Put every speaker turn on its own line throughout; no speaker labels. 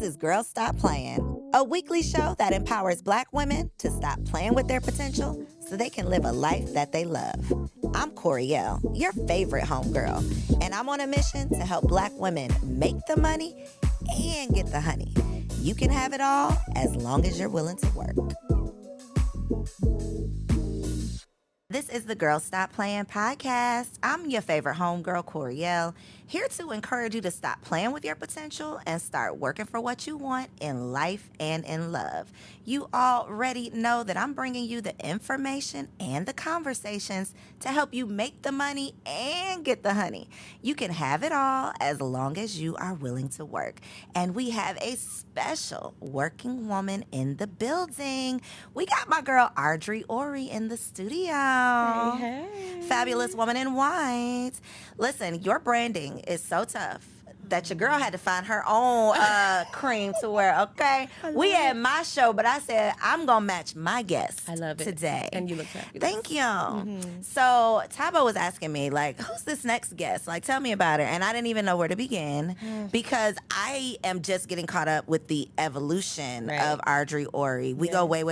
is Girl Stop Playin, a weekly show that empowers Black women to stop playing with their potential so they can live a life that they love. I'm Coriel, your favorite homegirl, and I'm on a mission to help Black women make the money and get the honey. You can have it all as long as you're willing to work. This is the Girl Stop Playin podcast. I'm your favorite homegirl, Coriel, here to encourage you to stop playing with your potential and start working for what you want in life and in love. You already know that I'm bringing you the information and the conversations to help you make the money and get the honey. You can have it all as long as you are willing to work. And we have a special working woman in the building. We got my girl Ardre Orie in the studio.
Hey.
Fabulous woman in white. Listen, your branding is so tough that your girl had to find her own cream to wear, okay? We had my show, but I said, I'm going to match my guest
I love it
today.
And you look fabulous.
Thank you. So Tabo was asking me, like, who's this next guest? Like, tell me about her. And I didn't even know where to begin because I am just getting caught up with the evolution of Ardre Orie. We go way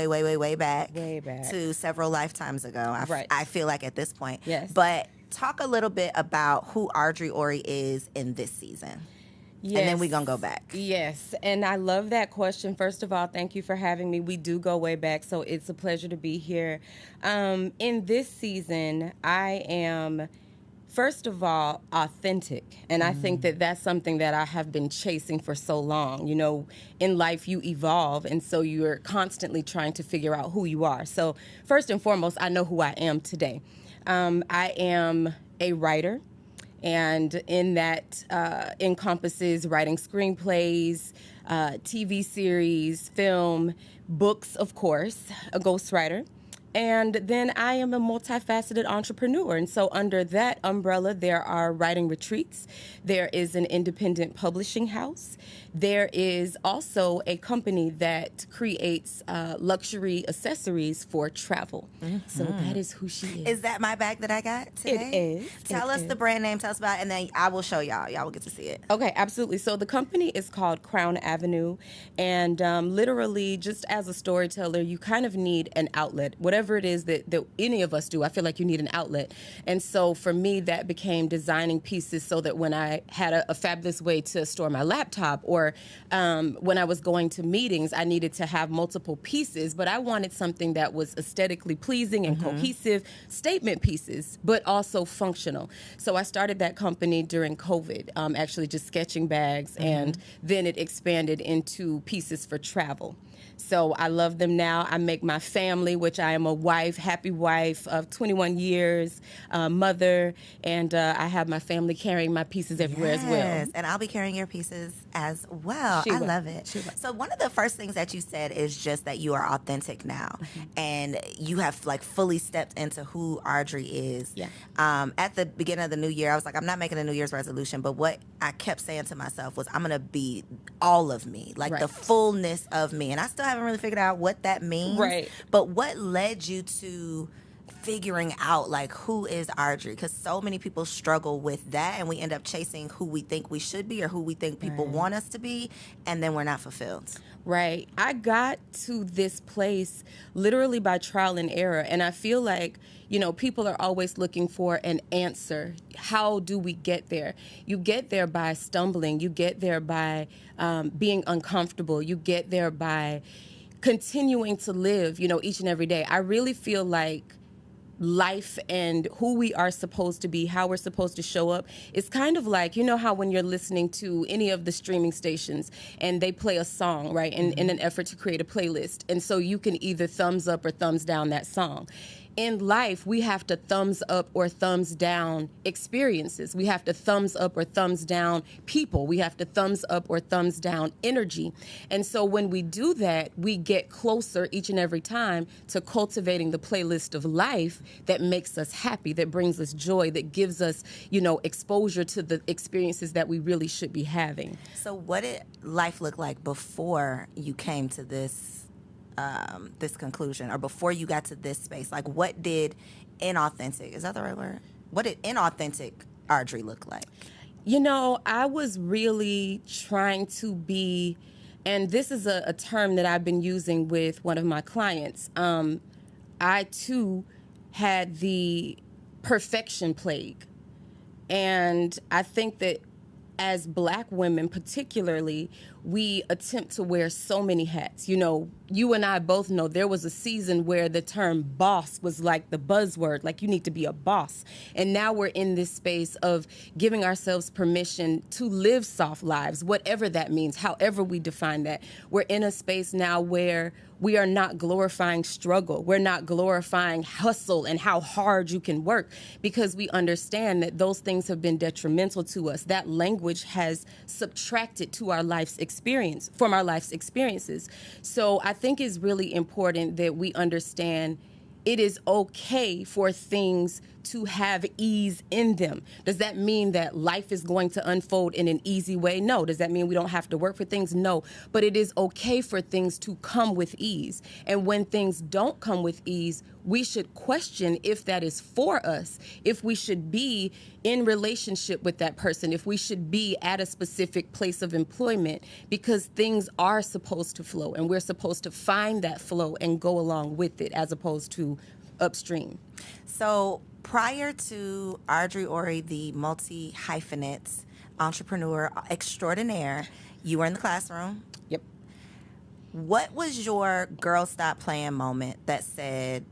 back.
Way back.
To several lifetimes ago. I feel like at this point.
Yes.
But talk a little bit about who Ardre Orie is in this season.
Yes.
And then we're going to go back.
Yes. And I love that question. First of all, thank you for having me. We do go way back, so it's a pleasure to be here. In this season, I am, first of all, authentic. And I think that that's something that I have been chasing for so long. You know, in life, you evolve, and so you're constantly trying to figure out who you are. So first and foremost, I know who I am today. I am a writer. And in that encompasses writing screenplays, TV series, film, books, of course, a ghostwriter. And then I am a multifaceted entrepreneur. And so under that umbrella, there are writing retreats. There is an independent publishing house. There is also a company that creates luxury accessories for travel. So that is who she is.
Is that my bag that I got today?
It is.
Tell us the brand name, tell us about it, and then I will show y'all. Y'all will get to see it.
Okay, absolutely. So the company is called Crown Avenue, and literally, just as a storyteller, you kind of need an outlet. Whatever it is that any of us do, I feel like you need an outlet. And so for me, that became designing pieces so that when I had a fabulous way to store my laptop, or when I was going to meetings, I needed to have multiple pieces, but I wanted something that was aesthetically pleasing and cohesive, statement pieces, but also functional. So I started that company during COVID, actually just sketching bags, and then it expanded into pieces for travel. So I love them now. I make my family, which I am a wife, happy wife of 21 years, mother, and I have my family carrying my pieces everywhere as well.
And I'll be carrying your pieces as well. I love it. So one of the first things that you said is just that you are authentic now, and you have like fully stepped into who Ardre is.
Yeah.
At the beginning of the new year, I was like, I'm not making a New Year's resolution, but what I kept saying to myself was, I'm going to be all of me, like the fullness of me. And I still haven't really figured out what that means.
Right.
But what led you to figuring out like who is Ardre? Because so many people struggle with that, and we end up chasing who we think we should be or who we think people want us to be, and then we're not fulfilled.
Right. I got to this place literally by trial and error, and I feel like, you know, people are always looking for an answer. How do we get there? You get there by stumbling. You get there by being uncomfortable. You get there by continuing to live, you know, each and every day. I really feel like life and who we are supposed to be, how we're supposed to show up, it's kind of like, you know how when you're listening to any of the streaming stations and they play a song, right, in an effort to create a playlist. And so you can either thumbs up or thumbs down that song. In life, we have to thumbs up or thumbs down experiences. We have to thumbs up or thumbs down people. We have to thumbs up or thumbs down energy. And so when we do that, we get closer each and every time to cultivating the playlist of life that makes us happy, that brings us joy, that gives us, you know, exposure to the experiences that we really should be having.
So what did life look like before you came to this conclusion, or before you got to this space? Like, what did inauthentic, is that the right word? What did inauthentic Ardre look like?
You know, I was really trying to be And this is a term that I've been using with one of my clients. I too had the perfection plague. And I think that as Black women particularly, we attempt to wear so many hats. You know, you and I both know there was a season where the term boss was like the buzzword, like you need to be a boss. And now we're in this space of giving ourselves permission to live soft lives, whatever that means, however we define that. We're in a space now where we are not glorifying struggle. We're not glorifying hustle and how hard you can work, because we understand that those things have been detrimental to us. That language has subtracted to our life's experience, from our life's experiences. So I think it's really important that we understand it is okay for things to have ease in them. Does that mean that life is going to unfold in an easy way? No. Does that mean we don't have to work for things? No. But it is okay for things to come with ease. And when things don't come with ease, we should question if that is for us, if we should be in relationship with that person, if we should be at a specific place of employment, because things are supposed to flow and we're supposed to find that flow and go along with it as opposed to upstream.
So prior to Ardre Orie, the multi-hyphened entrepreneur extraordinaire, you were in the classroom.
Yep.
What was your Girl Stop Playin moment that said,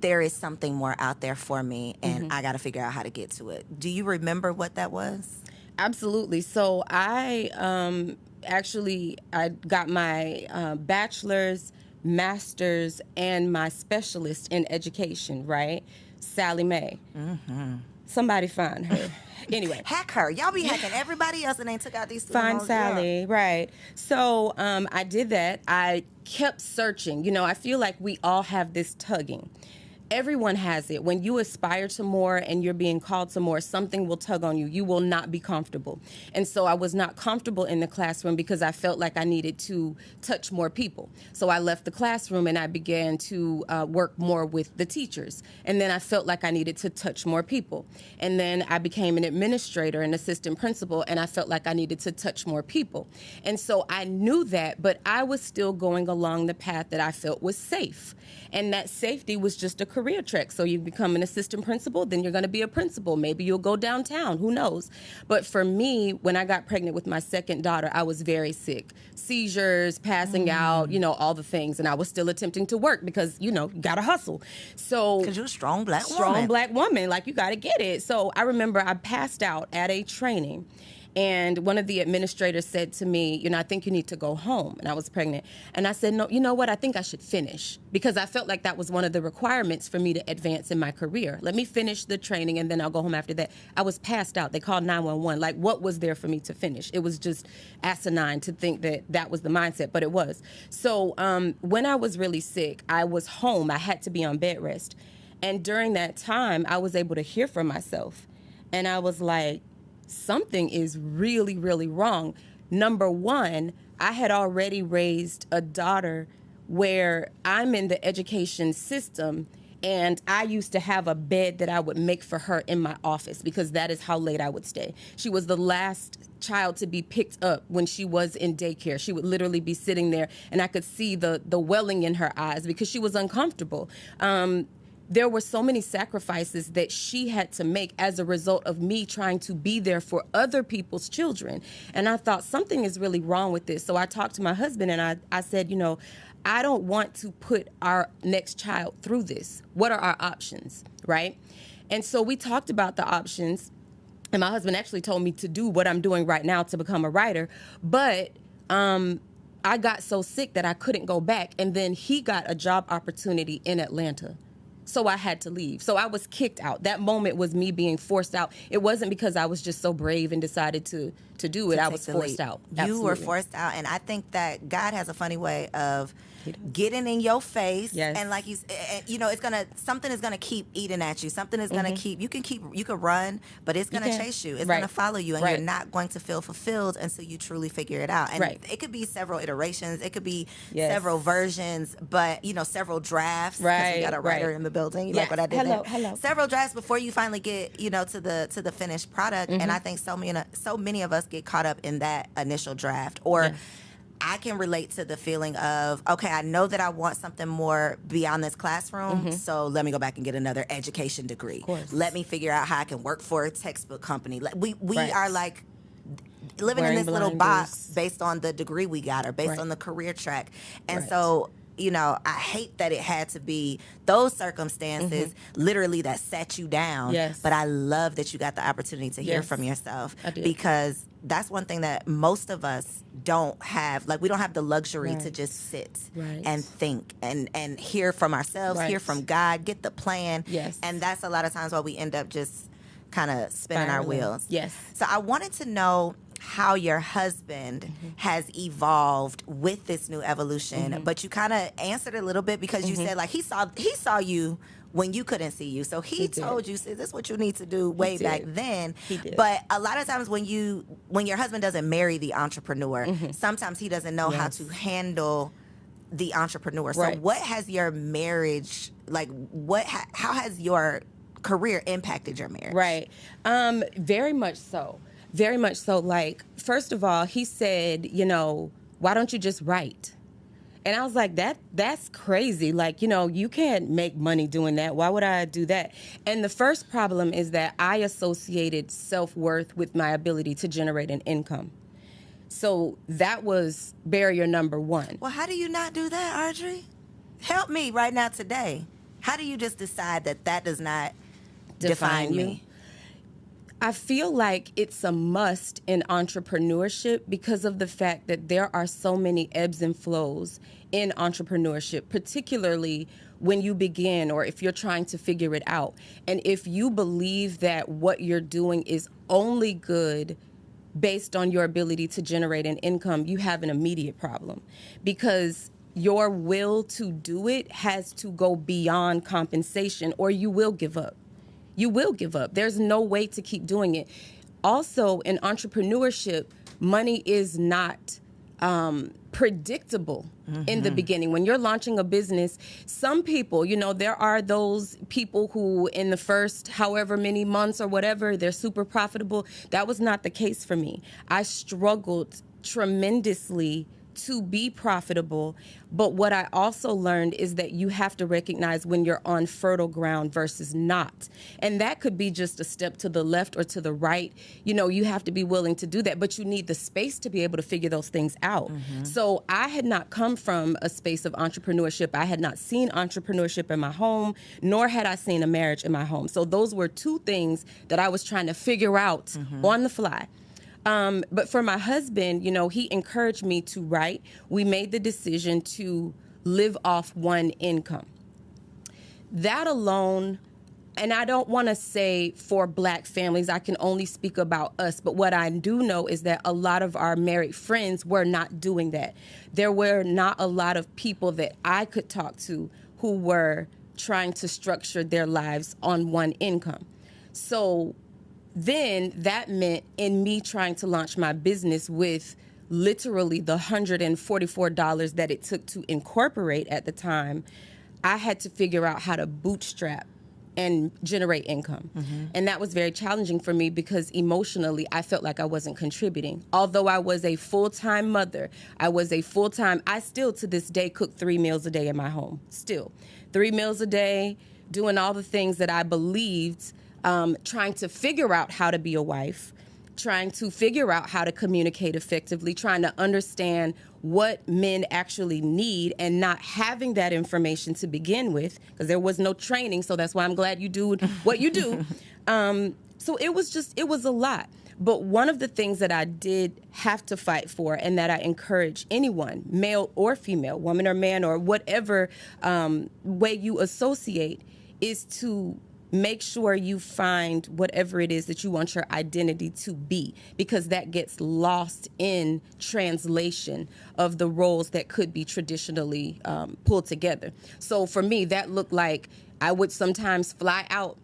there is something more out there for me and I got to figure out how to get to it? Do you remember what that was?
Absolutely. So I got my bachelor's, master's, and my specialist in education, right? Sally Mae. Somebody find her. Anyway.
Hack her. Y'all be hacking everybody else and they took out these
Find Sally, right. So I did that. I kept searching. You know, I feel like we all have this tugging. Everyone has it. When you aspire to more and you're being called to more, something will tug on you. You will not be comfortable. And so I was not comfortable in the classroom because I felt like I needed to touch more people. So I left the classroom and I began to work more with the teachers. And then I felt like I needed to touch more people. And then I became an administrator, an assistant principal, and I felt like I needed to touch more people. And so I knew that, but I was still going along the path that I felt was safe. And that safety was just a career trek. So you become an assistant principal, then you're going to be a principal. Maybe you'll go downtown. Who knows? But for me, when I got pregnant with my second daughter, I was very sick. Seizures, passing out, you know, all the things. And I was still attempting to work because, you know, you got to hustle. So
because you're a strong Black woman.
Strong Black woman. Like, you got to get it. So I remember I passed out at a training. And one of the administrators said to me, you know, I think you need to go home. And I was pregnant. And I said, no, you know what? I think I should finish, because I felt like that was one of the requirements for me to advance in my career. Let me finish the training and then I'll go home after that. I was passed out. They called 911. Like, what was there for me to finish? It was just asinine to think that that was the mindset, but it was. So when I was really sick, I was home. I had to be on bed rest. And during that time, I was able to hear from myself. And I was like, something is really, really wrong. Number one, I had already raised a daughter where I'm in the education system, and I used to have a bed that I would make for her in my office because that is how late I would stay. She was the last child to be picked up when she was in daycare. She would literally be sitting there, and I could see the welling in her eyes because she was uncomfortable. There were so many sacrifices that she had to make as a result of me trying to be there for other people's children. And I thought, something is really wrong with this. So I talked to my husband and I said, you know, I don't want to put our next child through this. What are our options, right? And so we talked about the options. And my husband actually told me to do what I'm doing right now to become a writer. But I got so sick that I couldn't go back. And then he got a job opportunity in Atlanta. So I had to leave. So I was kicked out. That moment was me being forced out. It wasn't because I was just so brave and decided to do it. I was forced out.
You were forced out. And I think that God has a funny way of getting in your face.
Yes.
And like you know, something is gonna keep eating at you. Something is gonna you can run, but it's gonna chase you. It's gonna follow you, and you're not going to feel fulfilled until you truly figure it out. And it could be several iterations, it could be several versions, but you know, several drafts. Because we got a writer in the building. You like what I did?
Hello.
Several drafts before you finally get, you know, to the finished product. And I think so many of us get caught up in that initial draft, or I can relate to the feeling of, okay, I know that I want something more beyond this classroom, so let me go back and get another education degree.
Of course.
Let me figure out how I can work for a textbook company. We
Right.
are like living
Wearing
in this little
blinders.
box based on the degree we got or based
Right.
on the career track. And
Right.
so, you know, I hate that it had to be those circumstances literally that set you down.
Yes.
But I love that you got the opportunity to hear
Yes.
from yourself,
I did.
because that's one thing that most of us don't have. Like, we don't have the luxury to
Right.
just sit
Right.
and think and hear from ourselves, hear
Right.
from God, get the plan.
Yes.
And that's a lot of times why we end up just kind of spinning our
Spiraling.
wheels.
Yes.
So I wanted to know how your husband has evolved with this new evolution, but you kind of answered a little bit, because you said, like, he saw you when you couldn't see you. So he
did.
told you, "Sis, this is what you need to do," way back
did.
then.
He did.
But a lot of times when your husband doesn't marry the entrepreneur, sometimes he doesn't know how
Yes.
to handle the entrepreneur. So
Right.
what has your marriage, like, how has your career impacted your marriage?
Right. Very much so. Very much so. Like, first of all, he said, you know, why don't you just write? And I was like, that's crazy. Like, you know, you can't make money doing that. Why would I do that? And the first problem is that I associated self-worth with my ability to generate an income. So that was barrier number one.
Well, how do you not do that, Ardre? Help me right now today. How do you just decide that that does not define
you.
me?
I feel like it's a must in entrepreneurship because of the fact that there are so many ebbs and flows in entrepreneurship, particularly when you begin or if you're trying to figure it out. And if you believe that what you're doing is only good based on your ability to generate an income, you have an immediate problem, because your will to do it has to go beyond compensation, or you will give up. You will give up. There's no way to keep doing it. Also, in entrepreneurship, money is not predictable in the beginning. When you're launching a business, some people, you know, there are those people who in the first however many months or whatever, they're super profitable. That was not the case for me. I struggled tremendously to be profitable. But what I also learned is that you have to recognize when you're on fertile ground versus not. And that could be just a step to the left or to the right. You know, you have to be willing to do that, but you need the space to be able to figure those things out. So I had not come from a space of entrepreneurship. I had not seen entrepreneurship in my home, nor had I seen a marriage in my home. So those were two things that I was trying to figure out on the fly. But for my husband, you know, he encouraged me to write. We made the decision to live off one income. That alone, and I don't want to say for Black families, I can only speak about us, but what I do know is that a lot of our married friends were not doing that. There were not a lot of people that I could talk to who were trying to structure their lives on one income. So then that meant in me trying to launch my business with literally the $144 that it took to incorporate at the time, I had to figure out how to bootstrap and generate income. And that was very challenging for me because emotionally I felt like I wasn't contributing. Although I was a full-time mother, I still to this day cook 3 meals a day in my home. Still, 3 meals a day, doing all the things that I believed, trying to figure out how to be a wife, trying to figure out how to communicate effectively, trying to understand what men actually need and not having that information to begin with, because there was no training. So that's why I'm glad you do what you do. So it was a lot. But one of the things that I did have to fight for, and that I encourage anyone, male or female, woman or man, or whatever way you associate, is to make sure you find whatever it is that you want your identity to be, because that gets lost in translation of the roles that could be traditionally pulled together. So for me, that looked like I would sometimes fly out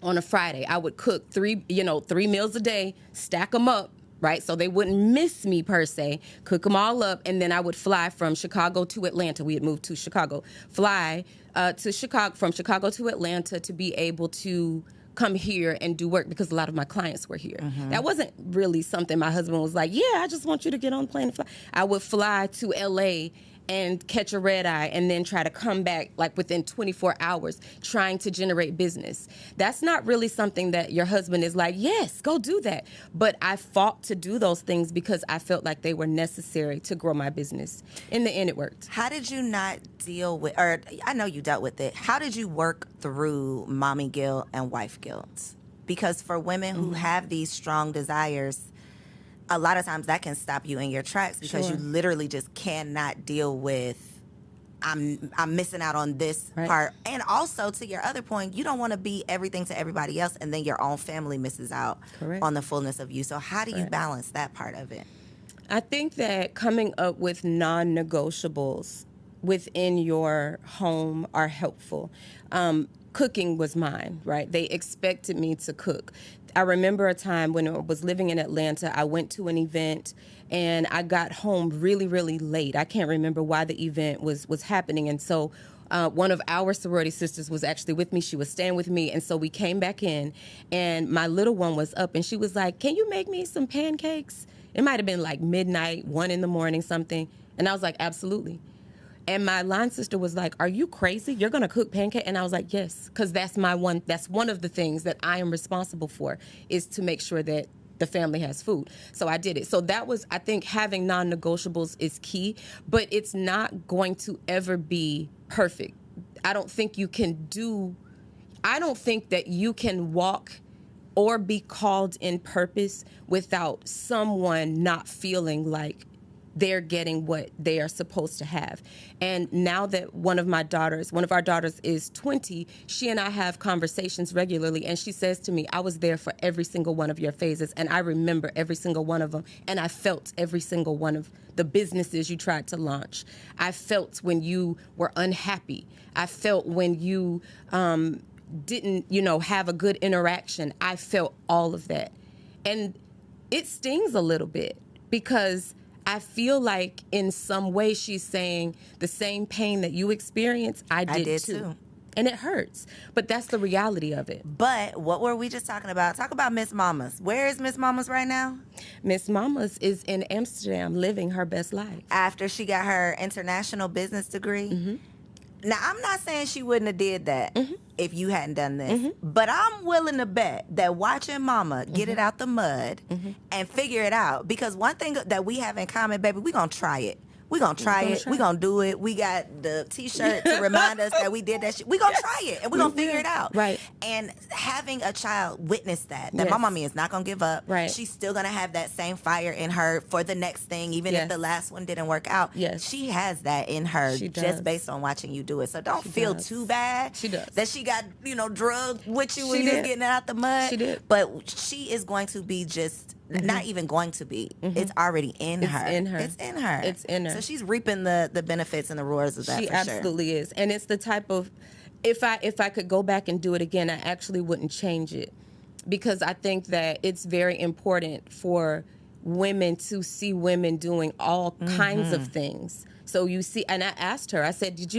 on a Friday. I would cook 3 meals a day, stack them up, right? So they wouldn't miss me per se, cook them all up, and then I would fly from Chicago to Atlanta. We had moved to Chicago. Fly to Chicago, from Chicago to Atlanta, to be able to come here and do work because a lot of my clients were here. That wasn't really something my husband was like, yeah, I just want you to get on the plane and fly. I would fly to LA and catch a red eye and then try to come back like within 24 hours trying to generate business. That's not really something that your husband is like, yes, go do that. But I fought to do those things because I felt like they were necessary to grow my business. In the end, it worked.
How did you not deal with, or I know you dealt with it, how did you work through mommy guilt and wife guilt? Because for women who have these strong desires, a lot of times that can stop you in your tracks because you literally just cannot deal with I'm missing out on this part. And also, to your other point, you don't want to be everything to everybody else and then your own family misses out on the fullness of you. So how do you balance that part of it?
I think that coming up with non-negotiables within your home are helpful. Cooking was mine, right? They expected me to cook. I remember a time when I was living in Atlanta, I went to an event and I got home really, really late. I can't remember why the event was happening. And so one of our sorority sisters was actually with me. She was staying with me. And so we came back in and my little one was up and she was like, can you make me some pancakes? It might have been like midnight, 1 a.m, something. And I was like, absolutely. And my line sister was like, are you crazy? You're going to cook pancake? And I was like, yes, because that's one of the things that I am responsible for is to make sure that the family has food. So I did it. So that was, I think having non-negotiables is key, but it's not going to ever be perfect. I don't think that you can walk or be called in purpose without someone not feeling like they're getting what they are supposed to have. And now that one of our daughters is 20, she and I have conversations regularly, and she says to me, I was there for every single one of your phases, and I remember every single one of them, and I felt every single one of the businesses you tried to launch. I felt when you were unhappy. I felt when you didn't, have a good interaction. I felt all of that. And it stings a little bit because I feel like in some way she's saying the same pain that you experienced, I did too. And it hurts. But that's the reality of it.
But what were we just talking about? Talk about Miss Mamas. Where is Miss Mamas right now?
Miss Mamas is in Amsterdam living her best life.
After she got her international business degree? Now, I'm not saying she wouldn't have did that if you hadn't done this, but I'm willing to bet that watching Mama get it out the mud and figure it out, because one thing that we have in common, baby, we gonna try it. We're going to try it. We're going to do it. We got the T-shirt to remind us that we did that shit. We're going to try it, and we're going to figure it out.
Right.
And having a child witness that my mommy is not going to give up.
Right.
She's still going to have that same fire in her for the next thing, even if the last one didn't work out.
Yes.
She has that in her just based on watching you do it. So don't feel too bad that she got, drugged with you when you was getting it out the mud.
She did.
But she is going to be just... not even going to be. It's already in her. It's in her.
It's in her.
So she's reaping the benefits and the rewards of that.
She absolutely is. And it's the type of, if I could go back and do it again, I actually wouldn't change it, because I think that it's very important for women to see women doing all kinds of things. So you see, and I asked her, I said, did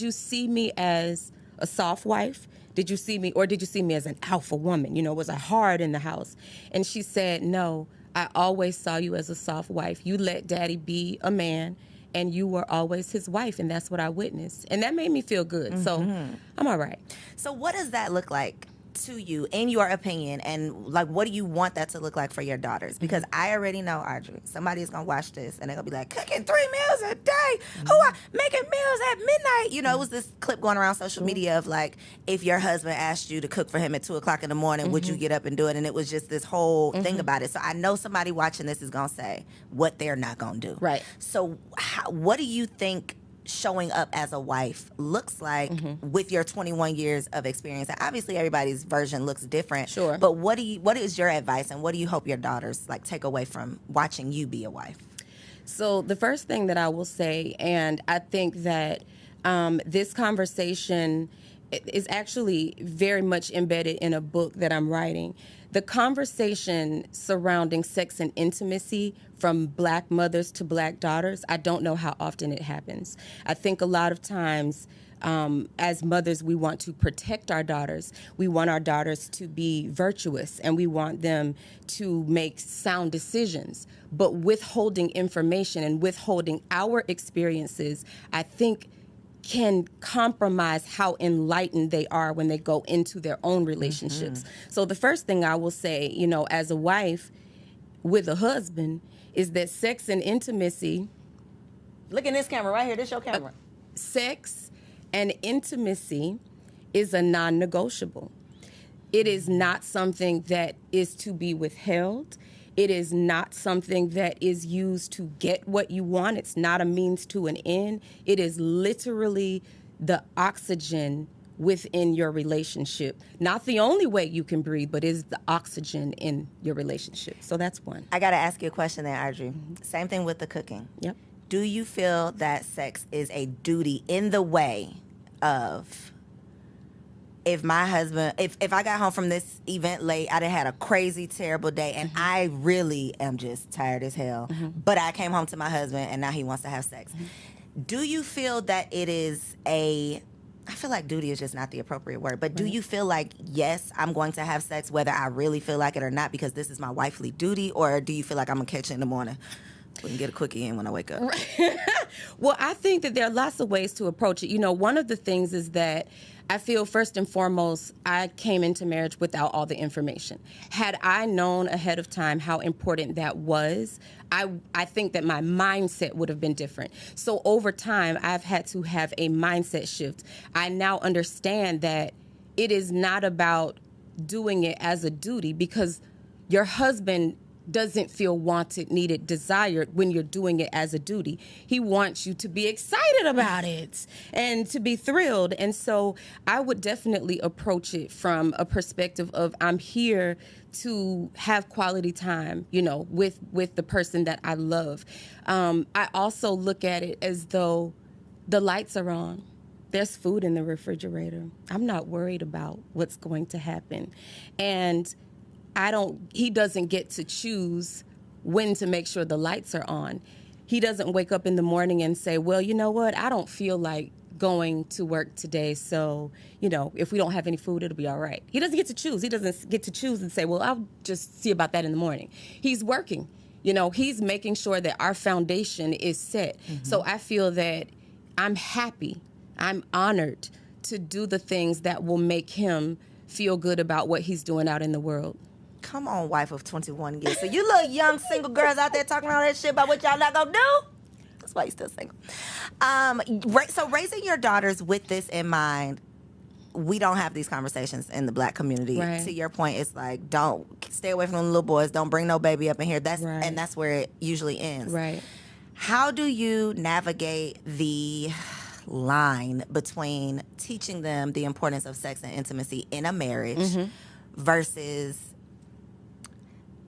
you see me as a soft wife? Did you see me, or did you see me as an alpha woman? Was I hard in the house? And she said, no, I always saw you as a soft wife. You let daddy be a man, and you were always his wife, and that's what I witnessed. And that made me feel good. So I'm all right.
So what does that look like to you, in your opinion, and what do you want that to look like for your daughters? Because I already know, Ardre, somebody's gonna watch this and they're gonna be like, cooking 3 meals a day, who are making meals at midnight? It was this clip going around social media of if your husband asked you to cook for him at 2:00 in the morning, would you get up and do it? And it was just this whole thing about it. So I know somebody watching this is gonna say what they're not gonna do.
Right.
So what do you think showing up as a wife looks like with your 21 years of experience? And obviously everybody's version looks different.
Sure.
But what is your advice, and what do you hope your daughters take away from watching you be a wife?
So the first thing that I will say, and I think that this conversation is actually very much embedded in a book that I'm writing. The conversation surrounding sex and intimacy from Black mothers to Black daughters, I don't know how often it happens. I think a lot of times As mothers, we want to protect our daughters. We want our daughters to be virtuous, and we want them to make sound decisions. But withholding information and withholding our experiences, I think, can compromise how enlightened they are when they go into their own relationships. So the first thing I will say, as a wife with a husband, is that sex and intimacy.
Look in this camera right here. This your camera.
Sex and intimacy is a non-negotiable. It is not something that is to be withheld. It is not something that is used to get what you want. It's not a means to an end. It is literally the oxygen within your relationship. Not the only way you can breathe, but is the oxygen in your relationship. So that's one.
I got to ask you a question there, Ardre. Same thing with the cooking.
Yep.
Do you feel that sex is a duty in the way of, if my husband, if I got home from this event late, I done had a crazy, terrible day, and I really am just tired as hell, but I came home to my husband, and now he wants to have sex. Do you feel that it is I feel like duty is just not the appropriate word, but do you feel like, yes, I'm going to have sex whether I really feel like it or not because this is my wifely duty, or do you feel like I'm going to catch it in the morning? We can get a quickie in when I wake up.
Well, I think that there are lots of ways to approach it. One of the things is that I feel first and foremost, I came into marriage without all the information. Had I known ahead of time how important that was, I think that my mindset would have been different. So over time, I've had to have a mindset shift. I now understand that it is not about doing it as a duty, because your husband doesn't feel wanted, needed, desired when you're doing it as a duty. He wants you to be excited about it and to be thrilled. And so I would definitely approach it from a perspective of, I'm here to have quality time, with the person that I love. I also look at it as though the lights are on. There's food in the refrigerator. I'm not worried about what's going to happen. And he doesn't get to choose when to make sure the lights are on. He doesn't wake up in the morning and say, well, you know what? I don't feel like going to work today. So, if we don't have any food, it'll be all right. He doesn't get to choose. He doesn't get to choose and say, well, I'll just see about that in the morning. He's working. He's making sure that our foundation is set. So I feel that I'm happy. I'm honored to do the things that will make him feel good about what he's doing out in the world.
Come on, wife of 21 years. So you little young single girls out there talking all that shit about what y'all not gonna do? That's why you still single. So raising your daughters with this in mind, we don't have these conversations in the Black community.
Right.
To your point, it's like, don't stay away from the little boys. Don't bring no baby up in here.
Right.
And that's where it usually ends.
Right.
How do you navigate the line between teaching them the importance of sex and intimacy in a marriage versus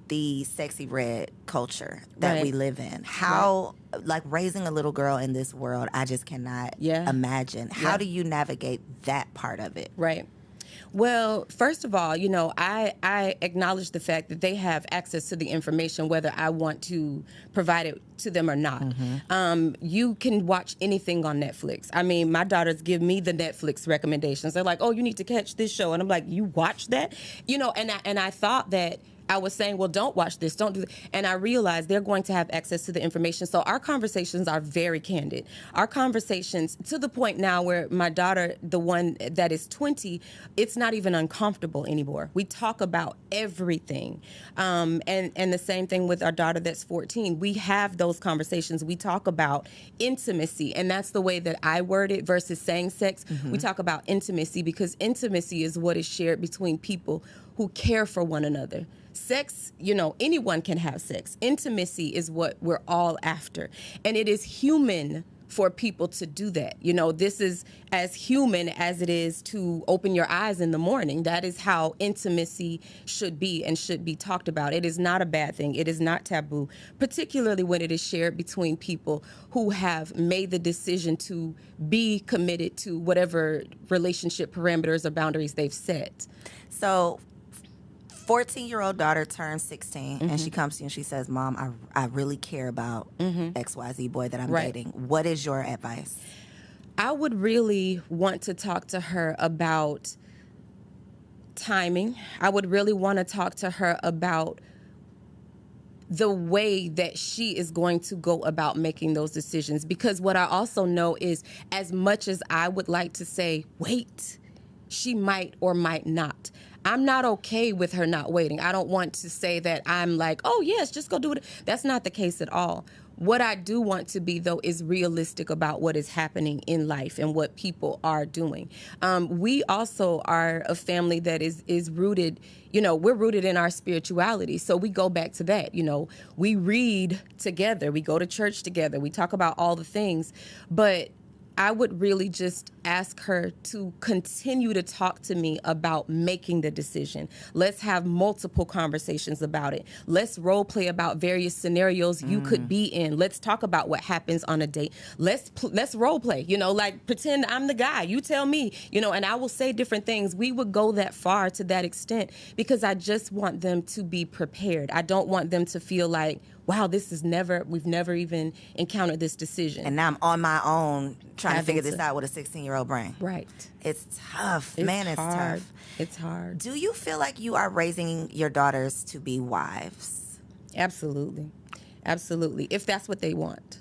the sexy red culture that we live in? How, like, raising a little girl in this world, I just cannot imagine. How do you navigate that part of it?
Right. Well, first of all, I acknowledge the fact that they have access to the information, whether I want to provide it to them or not. You can watch anything on Netflix. I mean, my daughters give me the Netflix recommendations. They're like, oh, you need to catch this show. And I'm like, you watch that? And I thought that I was saying, well, don't watch this, don't do that. And I realized they're going to have access to the information. So our conversations are very candid. Our conversations, to the point now where my daughter, the one that is 20, it's not even uncomfortable anymore. We talk about everything. And the same thing with our daughter that's 14. We have those conversations. We talk about intimacy, and that's the way that I word it versus saying sex. We talk about intimacy because intimacy is what is shared between people who care for one another. Sex, anyone can have sex. Intimacy is what we're all after. And it is human for people to do that. This is as human as it is to open your eyes in the morning. That is how intimacy should be and should be talked about. It is not a bad thing. It is not taboo, particularly when it is shared between people who have made the decision to be committed to whatever relationship parameters or boundaries they've set.
So 14-year-old daughter turns 16 and she comes to you and she says, Mom, I really care about XYZ boy that I'm dating. What is your advice?
I would really want to talk to her about timing. I would really want to talk to her about the way that she is going to go about making those decisions. Because what I also know is, as much as I would like to say, wait, she might or might not. I'm not okay with her not waiting. I don't want to say that I'm like, oh, yes, just go do it. That's not the case at all. What I do want to be, though, is realistic about what is happening in life and what people are doing. We also are a family that is rooted, we're rooted in our spirituality. So we go back to that. We read together. We go to church together. We talk about all the things. But I would really just ask her to continue to talk to me about making the decision. Let's have multiple conversations about it. Let's role play about various scenarios you could be in. Let's talk about what happens on a date. Let's role play, like pretend I'm the guy. You tell me, and I will say different things. We would go that far to that extent because I just want them to be prepared. I don't want them to feel like, wow, we've never even encountered this decision.
And now I'm on my own trying to figure this out with a 16-year-old brain.
Right.
It's tough.
It's
hard.
Tough. It's hard.
Do you feel like you are raising your daughters to be wives?
Absolutely. Absolutely. If that's what they want.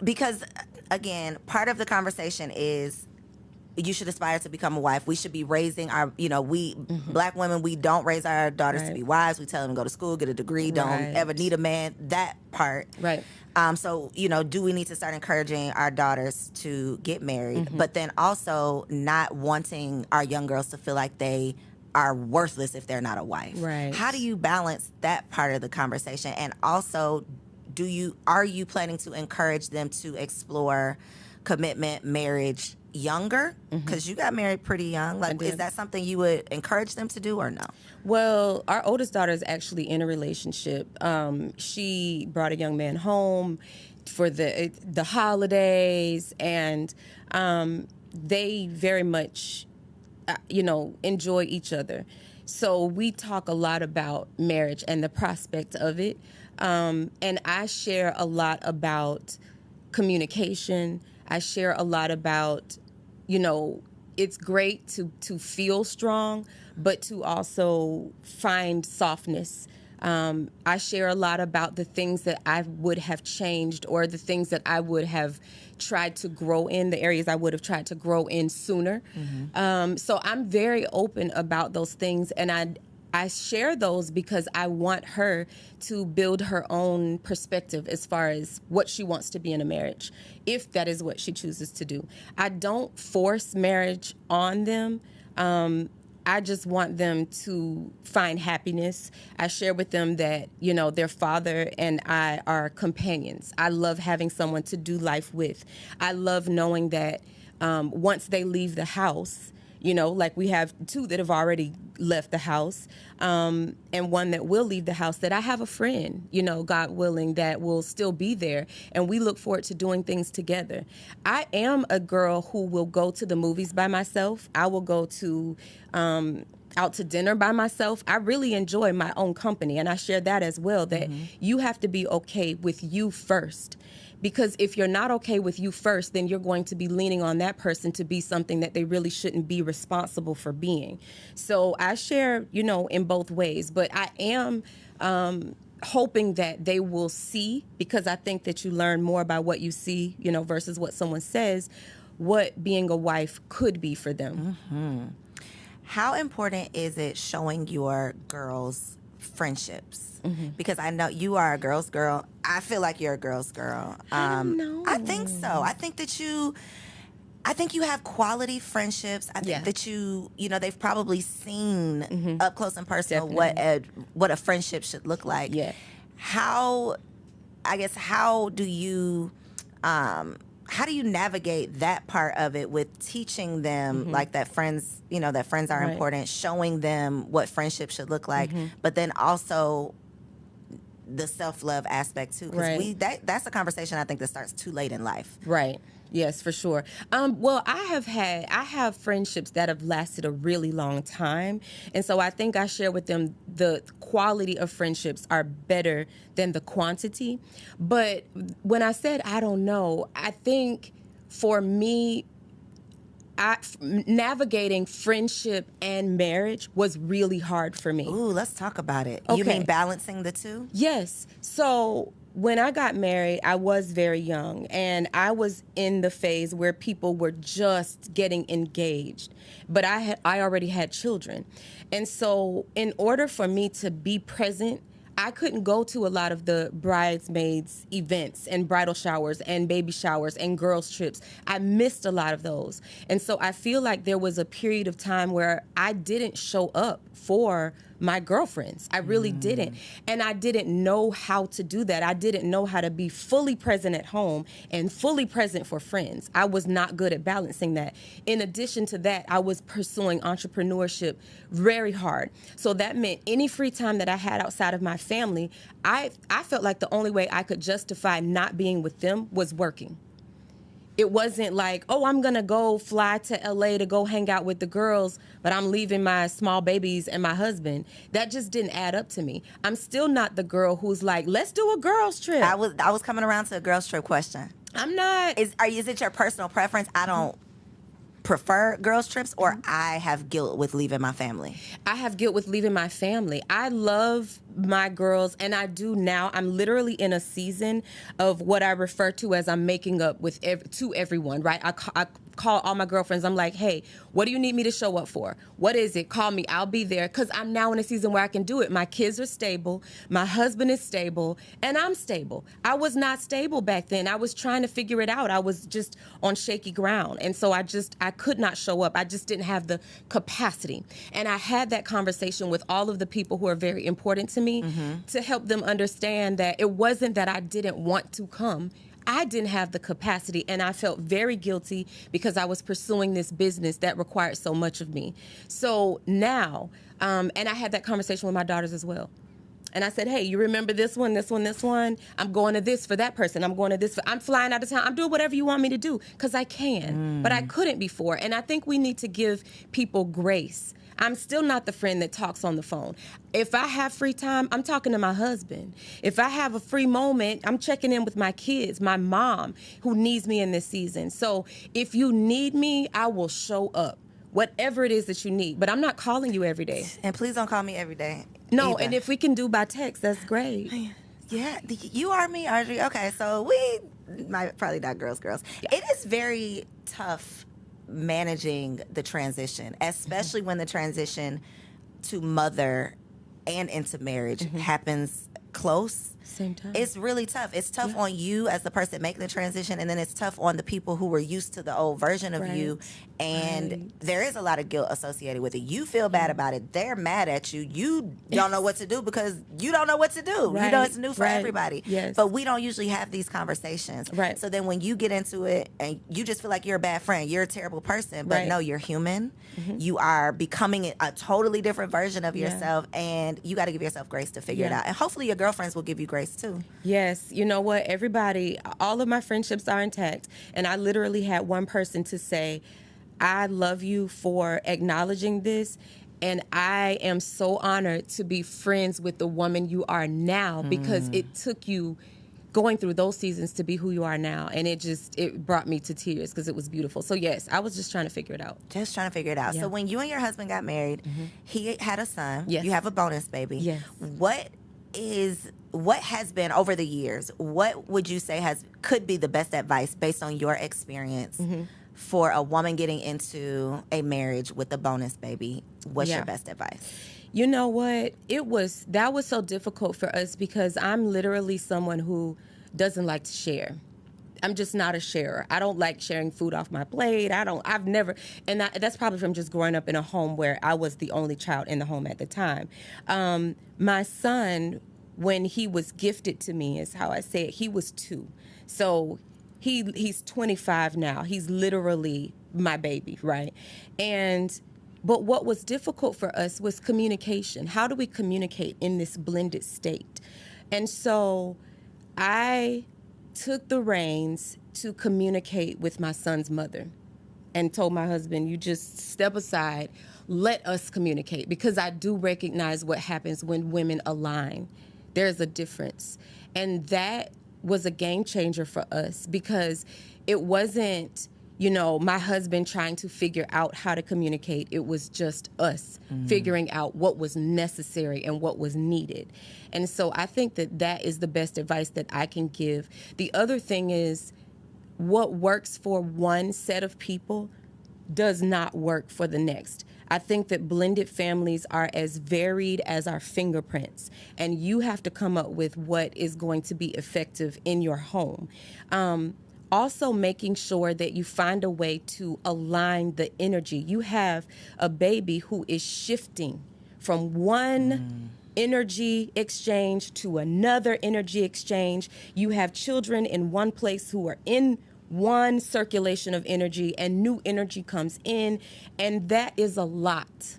Because again, part of the conversation is you should aspire to become a wife. We should be raising our, Black women, we don't raise our daughters to be wives. We tell them to go to school, get a degree, don't ever need a man, that part.
Right.
So, do we need to start encouraging our daughters to get married, but then also not wanting our young girls to feel like they are worthless if they're not a wife?
Right.
How do you balance that part of the conversation? And also, are you planning to encourage them to explore commitment, marriage younger? Because you got married pretty young. Is that something you would encourage them to do or no?
Well, our oldest daughter is actually in a relationship. She brought a young man home for the holidays, and they very much, enjoy each other. So we talk a lot about marriage and the prospect of it. And I share a lot about communication. I share a lot about, it's great to feel strong, but to also find softness. I share a lot about the things that I would have changed or the things that I would have tried to grow in, the areas I would have tried to grow in sooner. So I'm very open about those things, and I share those because I want her to build her own perspective as far as what she wants to be in a marriage, if that is what she chooses to do. I don't force marriage on them. I just want them to find happiness. I share with them that, their father and I are companions. I love having someone to do life with. I love knowing that once they leave the house, like we have two that have already left the house, and one that will leave the house, that I have a friend, God willing, that will still be there. And we look forward to doing things together. I am a girl who will go to the movies by myself. I will go to out to dinner by myself. I really enjoy my own company. And I share that as well, that you have to be okay with you first. Because if you're not okay with you first, then you're going to be leaning on that person to be something that they really shouldn't be responsible for being. So I share, in both ways. But I am hoping that they will see, because I think that you learn more by what you see, versus what someone says, what being a wife could be for them.
How important is it showing your girls friendships? Because I know you are a girl's girl. I feel like you're a girl's girl.
I don't know.
I think so. I think you have quality friendships. I think that they've probably seen up close and personal what a friendship should look like.
Yeah.
How do you navigate that part of it with teaching them like that friends are important, showing them what friendship should look like, but then also the self-love aspect too, because that's a conversation I think that starts too late in life.
Right. Yes, for sure. Well, I have friendships that have lasted a really long time. And so I think I share with them the quality of friendships are better than the quantity. But when I said I don't know, I think for me, navigating friendship and marriage was really hard for me.
Ooh, let's talk about it.
Okay.
You mean balancing the two?
Yes. So when I got married, I was very young, and I was in the phase where people were just getting engaged, but I already had children. And so in order for me to be present, I couldn't go to a lot of the bridesmaids events and bridal showers and baby showers and girls trips. I missed a lot of those. And so I feel like there was a period of time where I didn't show up for my girlfriends. I really didn't. And I didn't know how to do that. I didn't know how to be fully present at home and fully present for friends. I was not good at balancing that. In addition to that, I was pursuing entrepreneurship very hard. So that meant any free time that I had outside of my family, I felt like the only way I could justify not being with them was working. It wasn't like, oh, I'm going to go fly to LA to go hang out with the girls, but I'm leaving my small babies and my husband. That just didn't add up to me. I'm still not the girl who's like, let's do a girls trip.
I was coming around to a girls trip question.
I'm not.
Is it your personal preference? I don't prefer girls trips, or I have guilt with leaving my family.
I have guilt with leaving my family. I love my girls, and I do now. I'm literally in a season of what I refer to as I'm making up with to everyone, right? I call all my girlfriends. I'm like, hey, what do you need me to show up for? What is it? Call me. I'll be there, because I'm now in a season where I can do it. My kids are stable. My husband is stable, and I'm stable. I was not stable back then. I was trying to figure it out. I was just on shaky ground, and so I could not show up. I just didn't have the capacity. And I had that conversation with all of the people who are very important to me to help them understand that it wasn't that I didn't want to come. I didn't have the capacity, and I felt very guilty because I was pursuing this business that required so much of me. So now, and I had that conversation with my daughters as well. And I said, hey, you remember this one, this one, this one? I'm going to this for that person. I'm going to this. I'm flying out of town. I'm doing whatever you want me to do, because I can. But I couldn't before. And I think we need to give people grace. I'm still not the friend that talks on the phone. If I have free time, I'm talking to my husband. If I have a free moment, I'm checking in with my kids, my mom, who needs me in this season. So if you need me, I will show up. Whatever it is that you need. But I'm not calling you every day.
And please don't call me every day.
No,
either.
And if we can do by text, that's great.
Yeah, you are me, Ardre. Okay, so we might probably not girls. Yeah. It is very tough managing the transition, especially when the transition to mother and into marriage happens close.
Same time.
It's really tough. It's tough on you as the person making the transition, and then it's tough on the people who were used to the old version of you. And there is a lot of guilt associated with it. You feel bad about it. They're mad at you. You don't know what to do because you don't know what to do. You know it's new for everybody.
Yes.
But we don't usually have these conversations.
Right.
So then when you get into it and you just feel like you're a bad friend, you're a terrible person. But no, you're human. You are becoming a totally different version of yourself, and you got to give yourself grace to figure it out. And hopefully your girlfriends will give you grace too.
Yes. You know what? Everybody, all of my friendships are intact. And I literally had one person to say, I love you for acknowledging this. And I am so honored to be friends with the woman you are now, because it took you going through those seasons to be who you are now. And it brought me to tears because it was beautiful. So yes, I was just trying to figure it out.
Just trying to figure it out.
Yeah.
So when you and your husband got married, he had a son.
Yes.
You have a bonus baby.
Yes.
What has been over the years, what would you say could be the best advice based on your experience for a woman getting into a marriage with a bonus baby? What's your best advice?
You know what? That was so difficult for us because I'm literally someone who doesn't like to share. I'm just not a sharer. I don't like sharing food off my plate. I've never, and that's probably from just growing up in a home where I was the only child in the home at the time. My son, when he was gifted to me, is how I say it, he was 2. So he's 25 now. He's literally my baby, right? But what was difficult for us was communication. How do we communicate in this blended state? And so I took the reins to communicate with my son's mother and told my husband, you just step aside, let us communicate, because I do recognize what happens when women align. There's a difference. And that was a game changer for us, because it wasn't, you know, my husband trying to figure out how to communicate. It was just us figuring out what was necessary and what was needed. And so I think that that is the best advice that I can give. The other thing is, what works for one set of people does not work for the next. I think that blended families are as varied as our fingerprints, and you have to come up with what is going to be effective in your home. Also making sure that you find a way to align the energy. You have a baby who is shifting from one energy exchange to another energy exchange. You have children in one place who are in one circulation of energy, and new energy comes in, and that is a lot.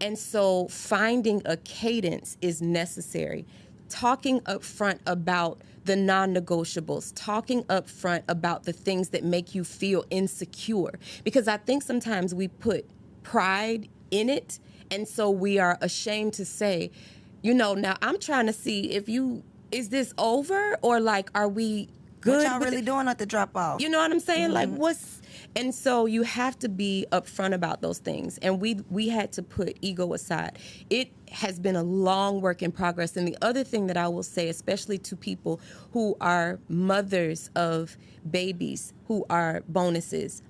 And so finding a cadence is necessary. Talking up front about the non-negotiables, talking up front about the things that make you feel insecure. Because I think sometimes we put pride in it, and so we are ashamed to say, you know, now I'm trying to see if is this over, or like, are we good?
What y'all really doing at the drop off?
You know what I'm saying? Like, and so you have to be upfront about those things. And we had to put ego aside. It has been a long work in progress. And the other thing that I will say, especially to people who are mothers of babies who are bonuses,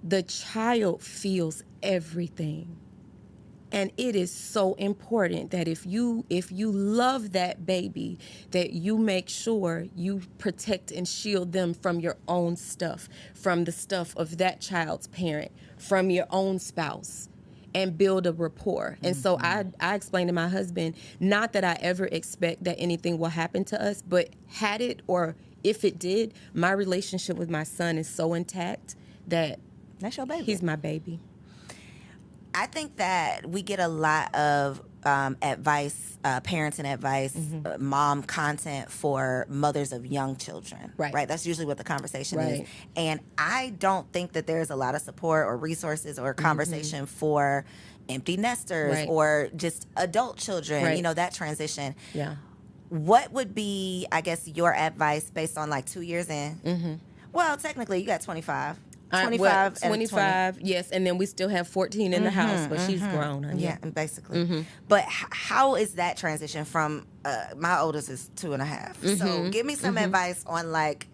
the child feels everything. And it is so important that if you love that baby, that you make sure you protect and shield them from your own stuff, from the stuff of that child's parent, from your own spouse, and build a rapport. And so I explained to my husband, not that I ever expect that anything will happen to us, but had it, or if it did, my relationship with my son is so intact that
that's your baby.
He's my baby.
I think that we get a lot of advice, parenting advice, mom content for mothers of young children. Right. That's usually what the conversation is. And I don't think that there's a lot of support or resources or conversation for empty nesters or just adult children, you know, that transition.
Yeah.
What would be, I guess, your advice based on like 2 years in? Well, technically, you got 25. 25
yes, and then we still have 14 in the house, but she's grown. Honey.
Yeah, basically. But how is that transition from, my oldest is 2.5. So give me some advice on, like,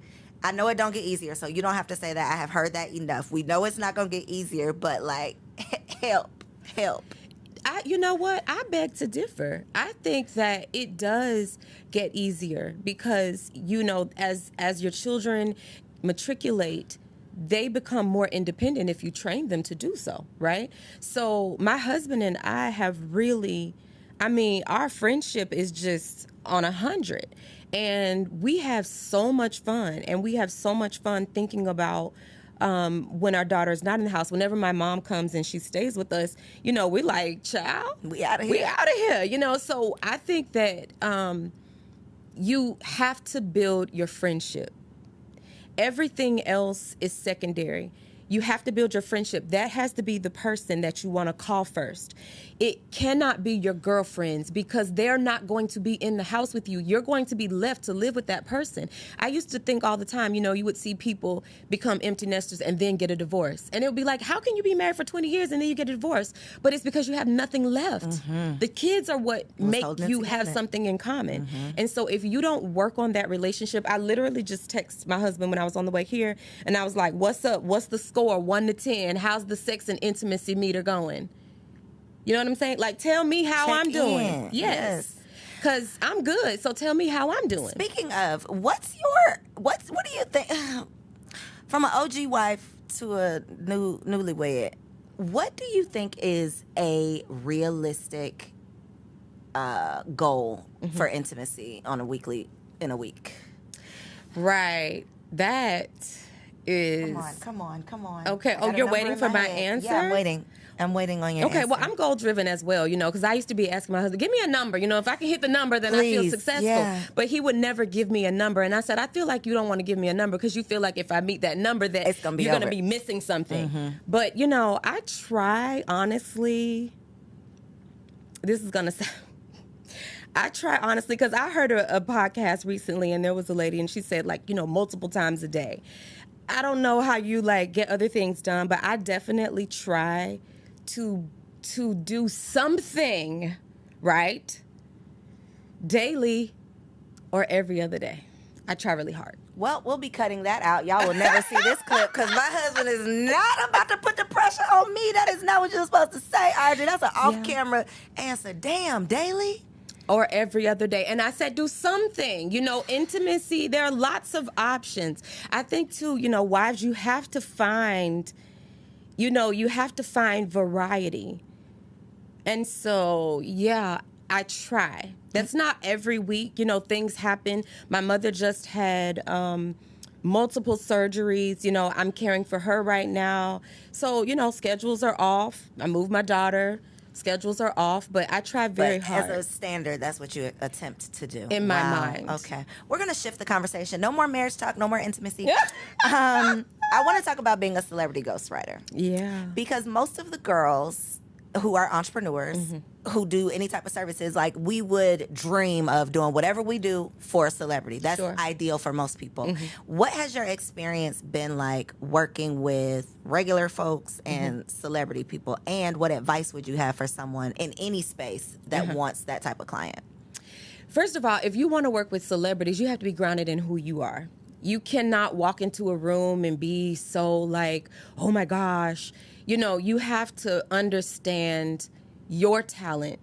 I know it don't get easier, so you don't have to say that. I have heard that enough. We know it's not going to get easier, but, like, help.
You know what? I beg to differ. I think that it does get easier because, you know, as your children matriculate, they become more independent if you train them to do so, right? So my husband and I have really, our friendship is just on 100. And we have so much fun. And we have so much fun thinking about when our daughter's not in the house. Whenever my mom comes and she stays with us, you know, we're like, child, we out of here. You know, so I think that you have to build your friendship. Everything else is secondary. You have to build your friendship. That has to be the person that you want to call first. It cannot be your girlfriends because they're not going to be in the house with you. You're going to be left to live with that person. I used to think all the time, you know, you would see people become empty nesters and then get a divorce. And it would be like, how can you be married for 20 years and then you get a divorce? But it's because you have nothing left. The kids are what make you have something in common. And so if you don't work on that relationship, I literally just texted my husband when I was on the way here and I was like, what's up? What's the score, 1 to 10? How's the sex and intimacy meter going? You know what I'm saying? Like, tell me how I'm doing. Yes. Because I'm good. So tell me how I'm doing.
Speaking of, what do you think, from an OG wife to a newlywed, what do you think is a realistic goal for intimacy in a week?
Right. That is...
Come on.
Okay. Oh, you're waiting for my answer?
Yeah, I'm waiting on your answer.
Okay, well, I'm goal-driven as well, you know, because I used to be asking my husband, give me a number. You know, if I can hit the number, then
Please,
I feel successful.
Yeah.
But he would never give me a number. And I said, I feel like you don't want to give me a number because you feel like if I meet that number that you're going to be missing something. But, you know, I try, honestly, this is going to sound... I try honestly because I heard a podcast recently and there was a lady and she said like, multiple times a day. I don't know how you like get other things done, but I definitely try to do something, right? Daily or every other day. I try really hard.
Well, we'll be cutting that out. Y'all will never see this clip because my husband is not about to put the pressure on me. That is not what you're supposed to say, Ardre. That's an off-camera answer. Damn, daily?
Or every other day. And I said, do something. Intimacy, there are lots of options. I think, too, wives, you have to find variety. And so, yeah, I try. That's not every week. Things happen. My mother just had multiple surgeries. I'm caring for her right now. So, schedules are off. I moved my daughter. Schedules are off, but I try very hard.
As a standard, that's what you attempt to do.
In my mind.
Okay. We're going to shift the conversation. No more marriage talk, no more intimacy. I want to talk about being a celebrity ghostwriter.
Yeah.
Because most of the girls who are entrepreneurs, who do any type of services, like we would dream of doing whatever we do for a celebrity. That's ideal for most people. What has your experience been like working with regular folks and celebrity people? And what advice would you have for someone in any space that wants that type of client?
First of all, if you want to work with celebrities, you have to be grounded in who you are. You cannot walk into a room and be so like, oh my gosh. You have to understand your talent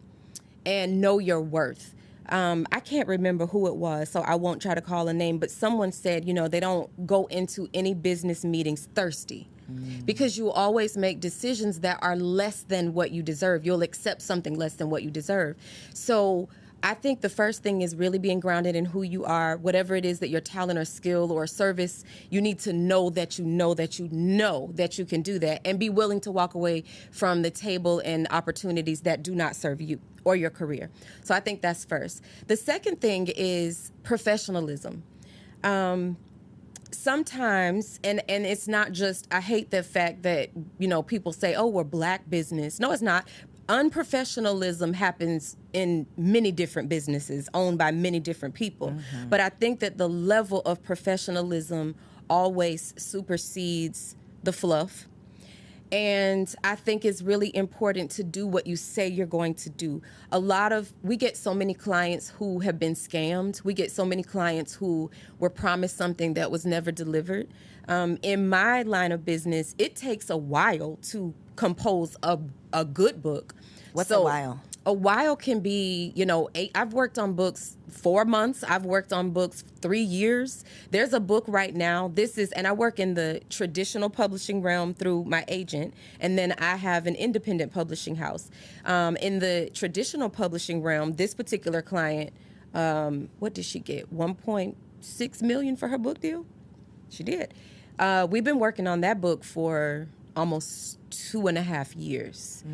and know your worth. I can't remember who it was, so I won't try to call a name, but someone said, they don't go into any business meetings thirsty because you always make decisions that are less than what you deserve. You'll accept something less than what you deserve. So I think the first thing is really being grounded in who you are, whatever it is that your talent or skill or service, you need to know that you know that you know that you can do that and be willing to walk away from the table and opportunities that do not serve you or your career. So I think that's first. The second thing is professionalism. Sometimes, and it's not just, I hate the fact that, people say, oh, we're black business. No, it's not. Unprofessionalism happens in many different businesses owned by many different people. But I think that the level of professionalism always supersedes the fluff. And I think it's really important to do what you say you're going to do. We get so many clients who have been scammed. We get so many clients who were promised something that was never delivered. In my line of business, it takes a while to compose a good book.
What's a while?
A while can be, I've worked on books 4 months. I've worked on books 3 years. There's a book right now. And I work in the traditional publishing realm through my agent. And then I have an independent publishing house. In the traditional publishing realm, this particular client, what did she get? $1.6 million for her book deal? She did. We've been working on that book for almost 2.5 years.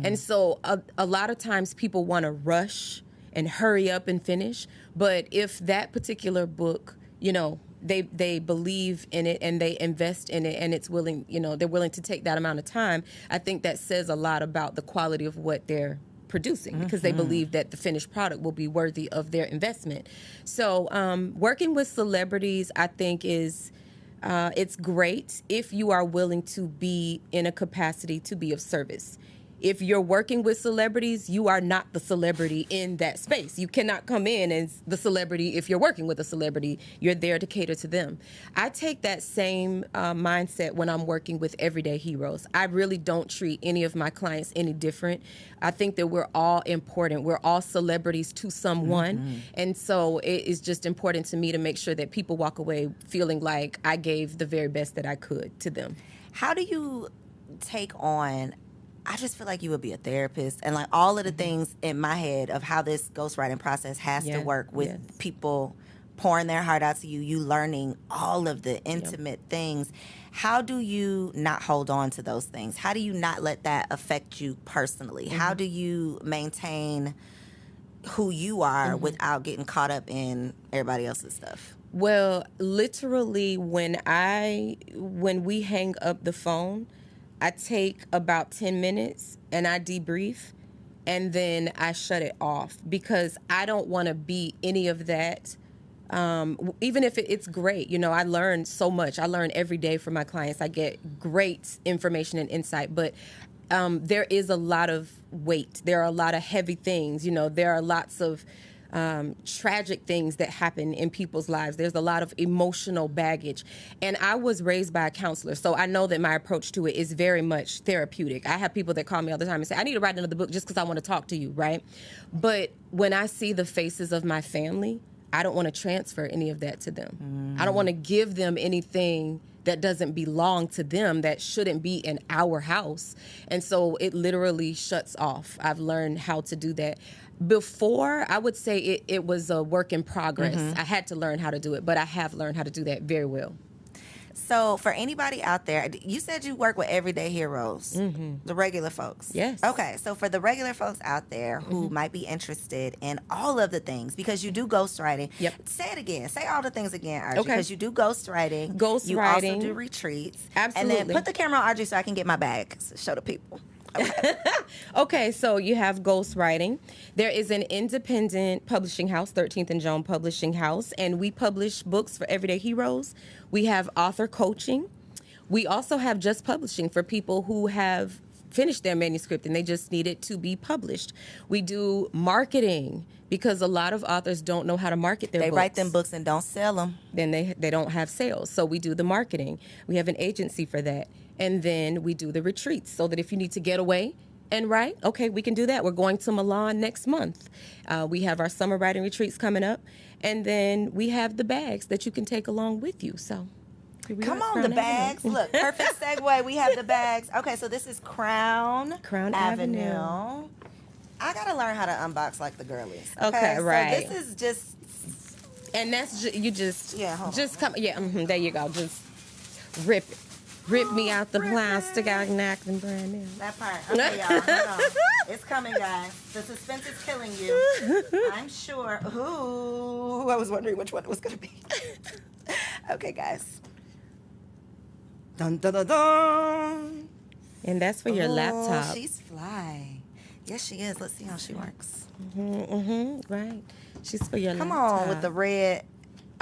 And so a lot of times people want to rush and hurry up and finish. But if that particular book, they believe in it and they invest in it and it's willing, they're willing to take that amount of time, I think that says a lot about the quality of what they're producing because they believe that the finished product will be worthy of their investment. So working with celebrities, I think is... it's great if you are willing to be in a capacity to be of service. If you're working with celebrities, you are not the celebrity in that space. You cannot come in as the celebrity if you're working with a celebrity. You're there to cater to them. I take that same mindset when I'm working with everyday heroes. I really don't treat any of my clients any different. I think that we're all important. We're all celebrities to someone. And so it is just important to me to make sure that people walk away feeling like I gave the very best that I could to them.
How do you take on... I just feel like you would be a therapist and like all of the things in my head of how this ghostwriting process has to work with people pouring their heart out to you, you learning all of the intimate things. How do you not hold on to those things? How do you not let that affect you personally? How do you maintain who you are without getting caught up in everybody else's stuff?
Well, literally when we hang up the phone, I take about 10 minutes and I debrief and then I shut it off because I don't want to be any of that. Even if it's great, you know, I learn so much. I learn every day from my clients. I get great information and insight, but there is a lot of weight. There are a lot of heavy things. You know, there are lots of tragic things that happen in people's lives. There's a lot of emotional baggage. And I was raised by a counselor, so I know that my approach to it is very much therapeutic. I have people that call me all the time and say, I need to write another book just because I want to talk to you, right? But when I see the faces of my family, I don't want to transfer any of that to them. I don't want to give them anything that doesn't belong to them, that shouldn't be in our house. And so it literally shuts off. I've learned how to do that. Before, I would say it was a work in progress. I had to learn how to do it, but I have learned how to do that very well.
So for anybody out there, you said you work with everyday heroes, the regular folks.
Yes.
Okay, so for the regular folks out there who might be interested in all of the things, because you do ghostwriting.
Yep.
Say it again. Say all the things again, Ardre.
Okay.
Because you do ghostwriting.
Ghostwriting.
You also do retreats.
Absolutely.
And then put the camera on Ardre so I can get my bag. Show the people. Okay.
Okay, so you have ghostwriting. There is an independent publishing house, 13th and Joan Publishing House, and we publish books for everyday heroes. We have author coaching. We also have just publishing for people who have finished their manuscript and they just need it to be published. We do marketing because a lot of authors don't know how to market their books.
They write them books and don't sell them.
Then they don't have sales. So we do the marketing. We have an agency for that. And then we do the retreats so that if you need to get away and write, okay, we can do that. We're going to Milan next month. We have our summer writing retreats coming up. And then we have the bags that you can take along with you. So
come on, the bags. Look, perfect segue. We have the bags. Okay, so this is Crown Avenue. I got to learn how to unbox like the girlies.
Okay, right.
So this is just...
And that's you just...
Yeah, hold
just
on.
come... Yeah, there you go. Just rip it. Rip me out the plastic out and act them brand new.
That part. Okay, y'all. Hold on. It's coming, guys. The suspense is killing you. I'm sure. Ooh, I was wondering which one it was going to be. Okay, guys. Dun, dun, dun, dun.
And that's for your laptop.
She's fly. Yes, she is. Let's see how she works.
Right. She's for your
Come
laptop.
on with the red.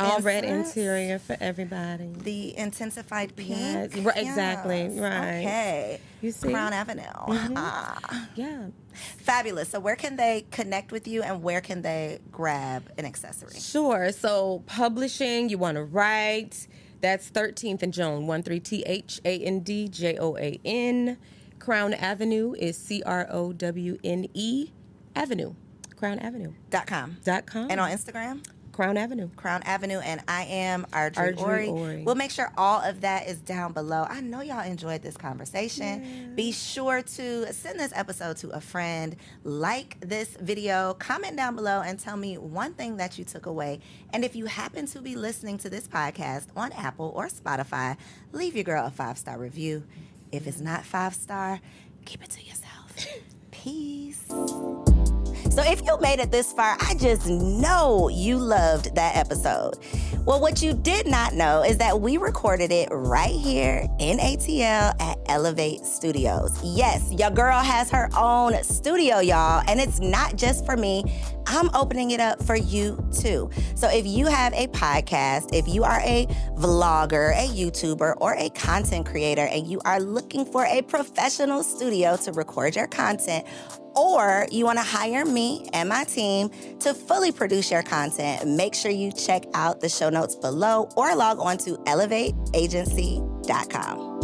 All red
incense.
Interior for everybody.
The intensified pink.
Yes, right, exactly, right.
Okay.
You see?
Crown Avenue.
Yeah.
Fabulous. So where can they connect with you and where can they grab an accessory?
Sure. So publishing, you want to write. That's 13th and Joan, 13THANDJOAN. Crown Avenue is CROWNE Avenue. Crown Avenue.
.com.
.com.
And on Instagram?
Crown Avenue.
Crown Avenue, and I am Ardre Orie. We'll make sure all of that is down below. I know y'all enjoyed this conversation. Yeah. Be sure to send this episode to a friend, like this video, comment down below, and tell me one thing that you took away. And if you happen to be listening to this podcast on Apple or Spotify, leave your girl a 5-star review. If it's not 5-star, keep it to yourself. Peace. So if you made it this far, I just know you loved that episode. Well, what you did not know is that we recorded it right here in ATL at Elevate Studios. Yes, your girl has her own studio, y'all, and it's not just for me. I'm opening it up for you too. So if you have a podcast, if you are a vlogger, a YouTuber, or a content creator, and you are looking for a professional studio to record your content, or you want to hire me and my team to fully produce your content, make sure you check out the show notes below or log on to elevateagency.com.